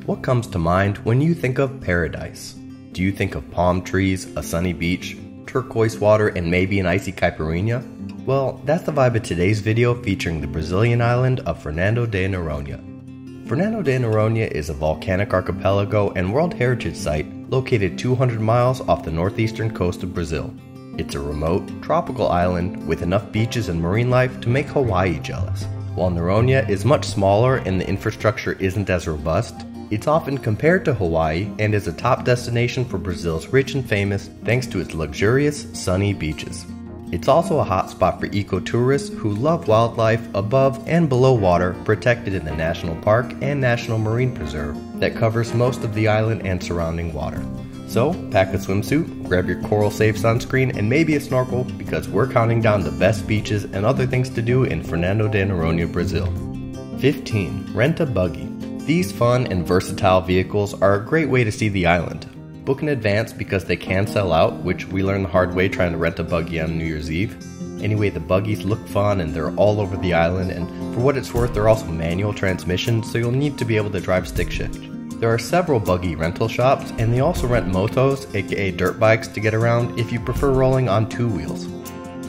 What comes to mind when you think of paradise? Do you think of palm trees, a sunny beach, turquoise water, and maybe an icy caipirinha? Well, that's the vibe of today's video featuring the Brazilian island of Fernando de Noronha. Fernando de Noronha is a volcanic archipelago and World Heritage Site located 200 miles off the northeastern coast of Brazil. It's a remote, tropical island with enough beaches and marine life to make Hawaii jealous. While Noronha is much smaller and the infrastructure isn't as robust, it's often compared to Hawaii and is a top destination for Brazil's rich and famous thanks to its luxurious, sunny beaches. It's also a hotspot for eco-tourists who love wildlife above and below water protected in the National Park and National Marine Preserve that covers most of the island and surrounding water. So, pack a swimsuit, grab your coral-safe sunscreen, and maybe a snorkel because we're counting down the best beaches and other things to do in Fernando de Noronha, Brazil. 15. Rent a buggy. These fun and versatile vehicles are a great way to see the island. Book in advance because they can sell out, which we learned the hard way trying to rent a buggy on New Year's Eve. Anyway, the buggies look fun and they're all over the island, and for what it's worth, they're also manual transmission, so you'll need to be able to drive stick shift. There are several buggy rental shops, and they also rent motos, aka dirt bikes, to get around if you prefer rolling on two wheels.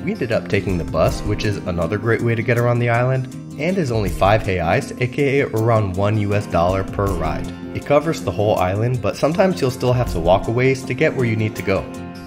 We ended up taking the bus, which is another great way to get around the island, and is only 5 reais, aka around $1 per ride. It covers the whole island, but sometimes you'll still have to walk a ways to get where you need to go.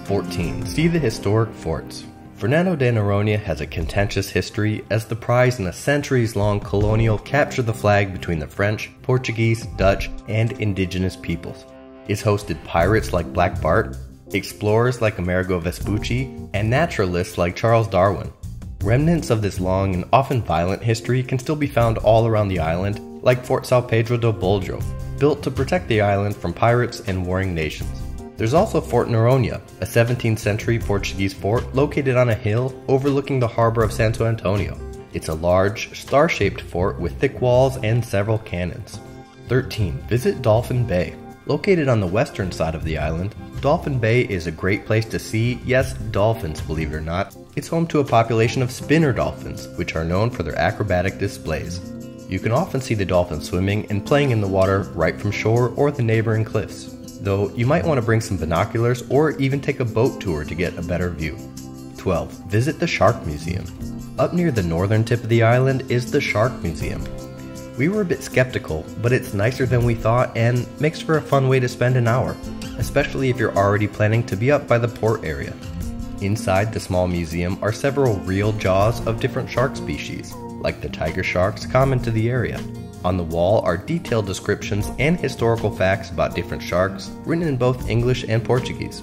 14. See the historic forts. Fernando de Noronha has a contentious history as the prize in a centuries-long colonial capture the flag between the French, Portuguese, Dutch, and indigenous peoples. It's hosted pirates like Black Bart, explorers like Amerigo Vespucci, and naturalists like Charles Darwin. Remnants of this long and often violent history can still be found all around the island, like Fort São Pedro do Boljo, built to protect the island from pirates and warring nations. There's also Fort Noronha, a 17th century Portuguese fort located on a hill overlooking the harbor of Santo Antonio. It's a large, star-shaped fort with thick walls and several cannons. 13. Visit Dolphin Bay. Located on the western side of the island, Dolphin Bay is a great place to see, yes, dolphins, believe it or not. It's home to a population of spinner dolphins, which are known for their acrobatic displays. You can often see the dolphins swimming and playing in the water right from shore or the neighboring cliffs, though you might want to bring some binoculars or even take a boat tour to get a better view. 12. Visit the Shark Museum. Up near the northern tip of the island is the Shark Museum. We were a bit skeptical, but it's nicer than we thought and makes for a fun way to spend an hour, especially if you're already planning to be up by the port area. Inside the small museum are several real jaws of different shark species, like the tiger sharks common to the area. On the wall are detailed descriptions and historical facts about different sharks, written in both English and Portuguese.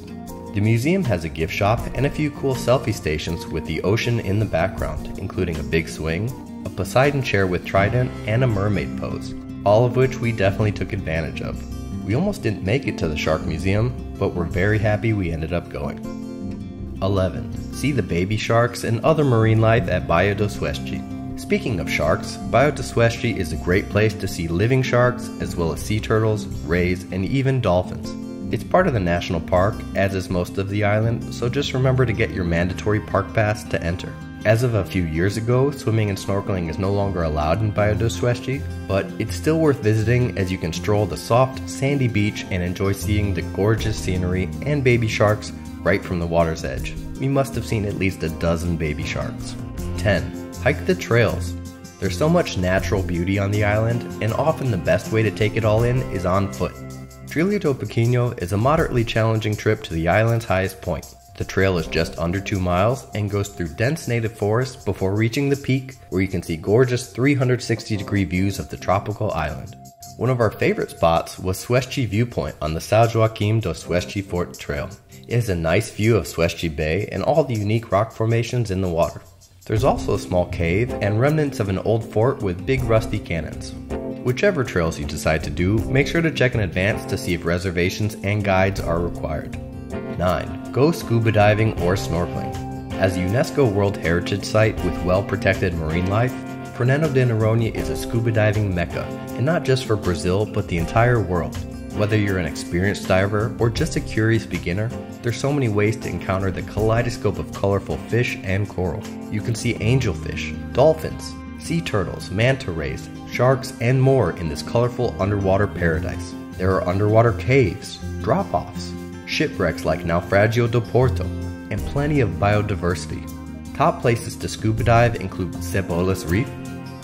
The museum has a gift shop and a few cool selfie stations with the ocean in the background, including a big swing, a Poseidon chair with trident, and a mermaid pose, all of which we definitely took advantage of. We almost didn't make it to the Shark Museum, but we're very happy we ended up going. 11. See the baby sharks and other marine life at Baía do Sueste. Speaking of sharks, Baía do Sueste is a great place to see living sharks as well as sea turtles, rays, and even dolphins. It's part of the national park, as is most of the island, so just remember to get your mandatory park pass to enter. As of a few years ago, swimming and snorkeling is no longer allowed in Baía do Sueste, but it's still worth visiting as you can stroll the soft, sandy beach and enjoy seeing the gorgeous scenery and baby sharks right from the water's edge. We must have seen at least a dozen baby sharks. 10. Hike the trails. There's so much natural beauty on the island, and often the best way to take it all in is on foot. Trilho do Pequeno is a moderately challenging trip to the island's highest point. The trail is just under 2 miles and goes through dense native forest before reaching the peak, where you can see gorgeous 360-degree views of the tropical island. One of our favorite spots was Sueste Viewpoint on the São Joaquim do Sueste Fort Trail. It has a nice view of Sueste Bay and all the unique rock formations in the water. There's also a small cave and remnants of an old fort with big rusty cannons. Whichever trails you decide to do, make sure to check in advance to see if reservations and guides are required. 9. Go scuba diving or snorkeling. As a UNESCO World Heritage Site with well-protected marine life, Fernando de Noronha is a scuba diving mecca, and not just for Brazil but the entire world. Whether you're an experienced diver or just a curious beginner, there's so many ways to encounter the kaleidoscope of colorful fish and coral. You can see angelfish, dolphins, sea turtles, manta rays, sharks, and more in this colorful underwater paradise. There are underwater caves, drop-offs, shipwrecks like Naufragio do Porto, and plenty of biodiversity. Top places to scuba dive include Cebolas Reef,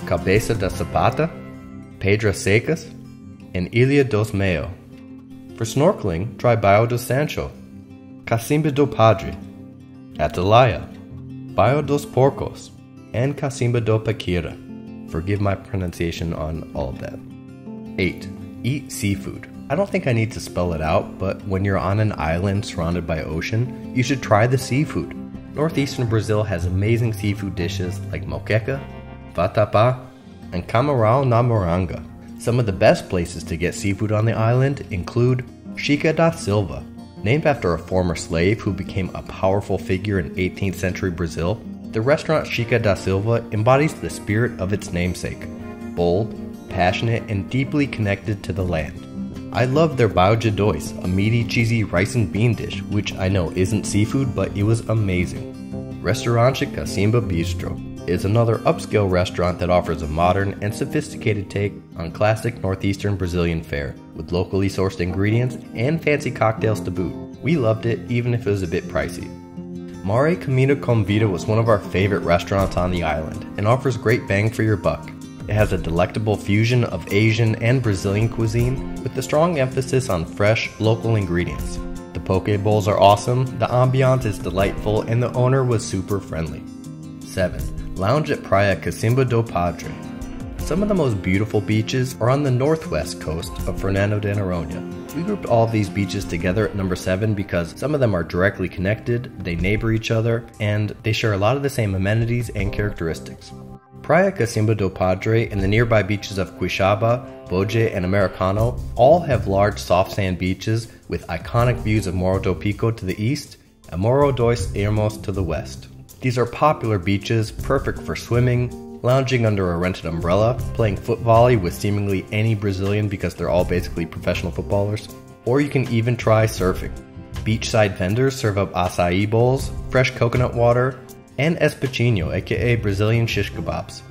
Cabeça da Zapata, Pedras Secas, and Ilha dos Meio. For snorkeling, try Baía do Sancho, Cacimba do Padre, Atalaia, Baía dos Porcos, and Cacimba do Paquira. Forgive my pronunciation on all of that. 8. Eat seafood. I don't think I need to spell it out, but when you're on an island surrounded by ocean, you should try the seafood. Northeastern Brazil has amazing seafood dishes like moqueca, vatapá, and camarão na moranga. Some of the best places to get seafood on the island include Chica da Silva, named after a former slave who became a powerful figure in 18th century Brazil. The restaurant Chica da Silva embodies the spirit of its namesake, bold, passionate, and deeply connected to the land. I love their bao de dois, a meaty, cheesy rice and bean dish, which I know isn't seafood, but it was amazing. Restaurante Cacimba Bistro is another upscale restaurant that offers a modern and sophisticated take on classic northeastern Brazilian fare, with locally sourced ingredients and fancy cocktails to boot. We loved it, even if it was a bit pricey. Mare Camina com Vida was one of our favorite restaurants on the island, and offers great bang for your buck. It has a delectable fusion of Asian and Brazilian cuisine, with a strong emphasis on fresh, local ingredients. The poke bowls are awesome, the ambiance is delightful, and the owner was super friendly. 7. Lounge at Praia Cacimba do Padre. Some of the most beautiful beaches are on the northwest coast of Fernando de Noronha. We grouped all of these beaches together at number 7 because some of them are directly connected, they neighbor each other, and they share a lot of the same amenities and characteristics. Praia Cacimba do Padre and the nearby beaches of Quixaba, Boje, and Americano all have large soft sand beaches with iconic views of Morro do Pico to the east and Morro Dois Irmãos to the west. These are popular beaches, perfect for swimming, lounging under a rented umbrella, playing foot volley with seemingly any Brazilian because they're all basically professional footballers, or you can even try surfing. Beachside vendors serve up acai bowls, fresh coconut water, and espetinho, aka Brazilian shish kebabs.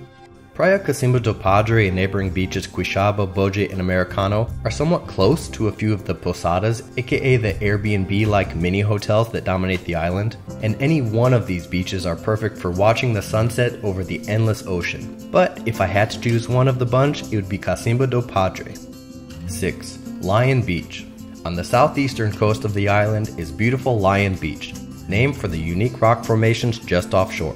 Praia Cacimba do Padre and neighboring beaches Quixaba, Boje, and Americano are somewhat close to a few of the posadas, aka the Airbnb-like mini hotels that dominate the island, and any one of these beaches are perfect for watching the sunset over the endless ocean. But if I had to choose one of the bunch, it would be Cacimba do Padre. 6. Lion Beach. On the southeastern coast of the island is beautiful Lion Beach, named for the unique rock formations just offshore.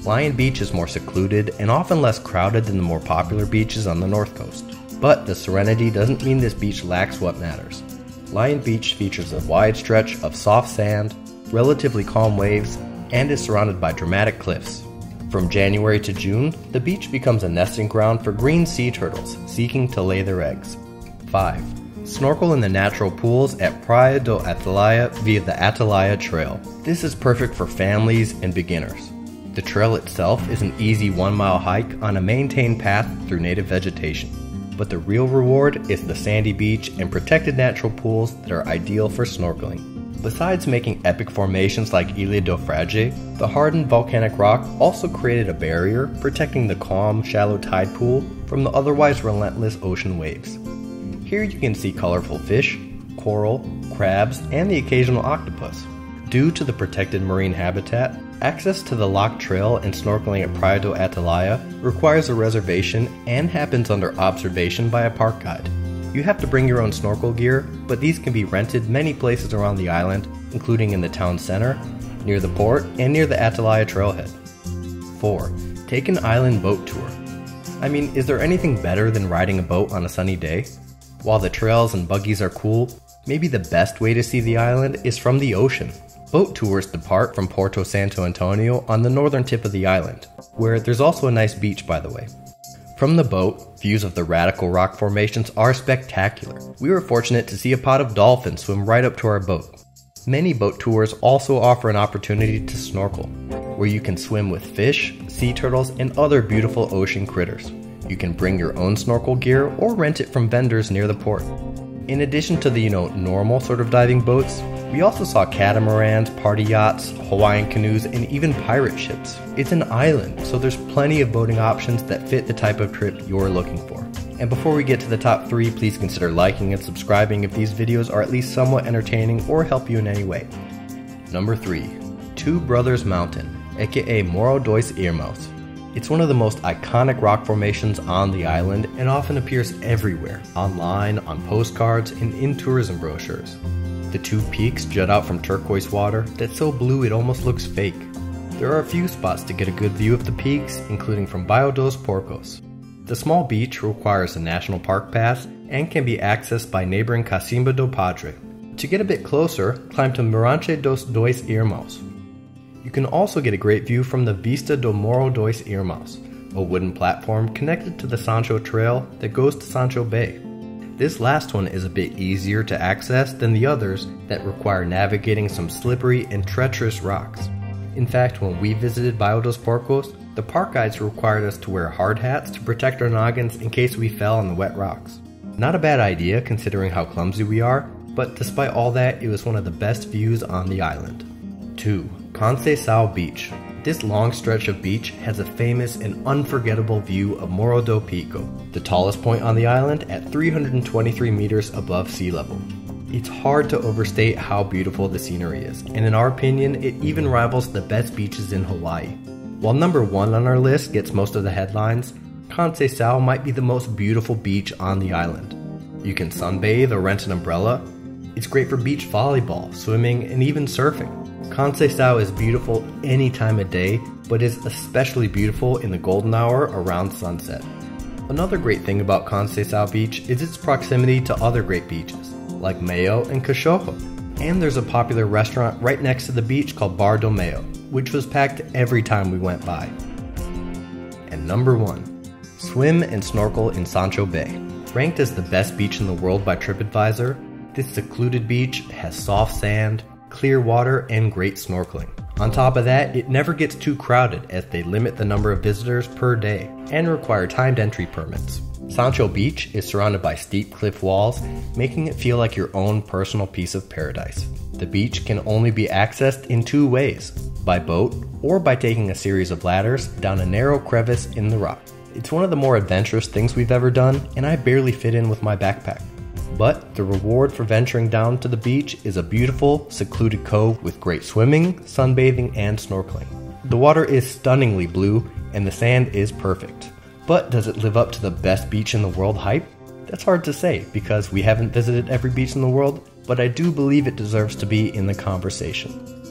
Lion Beach is more secluded and often less crowded than the more popular beaches on the north coast. But the serenity doesn't mean this beach lacks what matters. Lion Beach features a wide stretch of soft sand, relatively calm waves, and is surrounded by dramatic cliffs. From January to June, the beach becomes a nesting ground for green sea turtles seeking to lay their eggs. 5. Snorkel in the natural pools at Praia do Atalaia via the Atalaia Trail. This is perfect for families and beginners. The trail itself is an easy 1-mile hike on a maintained path through native vegetation, but the real reward is the sandy beach and protected natural pools that are ideal for snorkeling. Besides making epic formations like Ilha do Frade, the hardened volcanic rock also created a barrier protecting the calm, shallow tide pool from the otherwise relentless ocean waves. Here you can see colorful fish, coral, crabs, and the occasional octopus. Due to the protected marine habitat, access to the locked trail and snorkeling at Praia do Atalaia requires a reservation and happens under observation by a park guide. You have to bring your own snorkel gear, but these can be rented many places around the island, including in the town center, near the port, and near the Atalaia trailhead. 4. Take an island boat tour. I mean, is there anything better than riding a boat on a sunny day? While the trails and buggies are cool, maybe the best way to see the island is from the ocean. Boat tours depart from Porto Santo Antonio on the northern tip of the island, where there's also a nice beach, by the way. From the boat, views of the radical rock formations are spectacular. We were fortunate to see a pod of dolphins swim right up to our boat. Many boat tours also offer an opportunity to snorkel, where you can swim with fish, sea turtles, and other beautiful ocean critters. You can bring your own snorkel gear or rent it from vendors near the port. In addition to the normal sort of diving boats, We also saw catamarans, party yachts, Hawaiian canoes, and even pirate ships. It's an island, so there's plenty of boating options that fit the type of trip you're looking for. And before we get to the top 3, please consider liking and subscribing if these videos are at least somewhat entertaining or help you in any way. Number 3. Two Brothers Mountain, aka Morro, Dois, Irmãos. It's one of the most iconic rock formations on the island and often appears everywhere, online, on postcards, and in tourism brochures. The two peaks jut out from turquoise water that's so blue it almost looks fake. There are a few spots to get a good view of the peaks, including from Baía dos Porcos. The small beach requires a national park pass and can be accessed by neighboring Cacimba do Padre. To get a bit closer, climb to Mirante dos Dois Irmãos. You can also get a great view from the Vista do Morro Dois Irmãos, a wooden platform connected to the Sancho trail that goes to Sancho Bay. This last one is a bit easier to access than the others that require navigating some slippery and treacherous rocks. In fact, when we visited Baía dos Porcos, the park guides required us to wear hard hats to protect our noggins in case we fell on the wet rocks. Not a bad idea considering how clumsy we are, but despite all that, it was one of the best views on the island. 2. Conceição Beach. This long stretch of beach has a famous and unforgettable view of Morro do Pico, the tallest point on the island at 323 meters above sea level. It's hard to overstate how beautiful the scenery is, and in our opinion, it even rivals the best beaches in Hawaii. While number 1 on our list gets most of the headlines, Conceição might be the most beautiful beach on the island. You can sunbathe or rent an umbrella. It's great for beach volleyball, swimming, and even surfing. Conceição is beautiful any time of day, but is especially beautiful in the golden hour around sunset. Another great thing about Conceição Beach is its proximity to other great beaches, like Maio and Cachorro. And there's a popular restaurant right next to the beach called Bar do Maio, which was packed every time we went by. And number 1. Swim and snorkel in Sancho Bay. Ranked as the best beach in the world by TripAdvisor, this secluded beach has soft sand, clear water, and great snorkeling. On top of that, it never gets too crowded as they limit the number of visitors per day and require timed entry permits. Sancho Beach is surrounded by steep cliff walls, making it feel like your own personal piece of paradise. The beach can only be accessed in 2 ways, by boat or by taking a series of ladders down a narrow crevice in the rock. It's one of the more adventurous things we've ever done, and I barely fit in with my backpack. But the reward for venturing down to the beach is a beautiful, secluded cove with great swimming, sunbathing, and snorkeling. The water is stunningly blue, and the sand is perfect. But does it live up to the best beach in the world hype? That's hard to say, because we haven't visited every beach in the world, but I do believe it deserves to be in the conversation.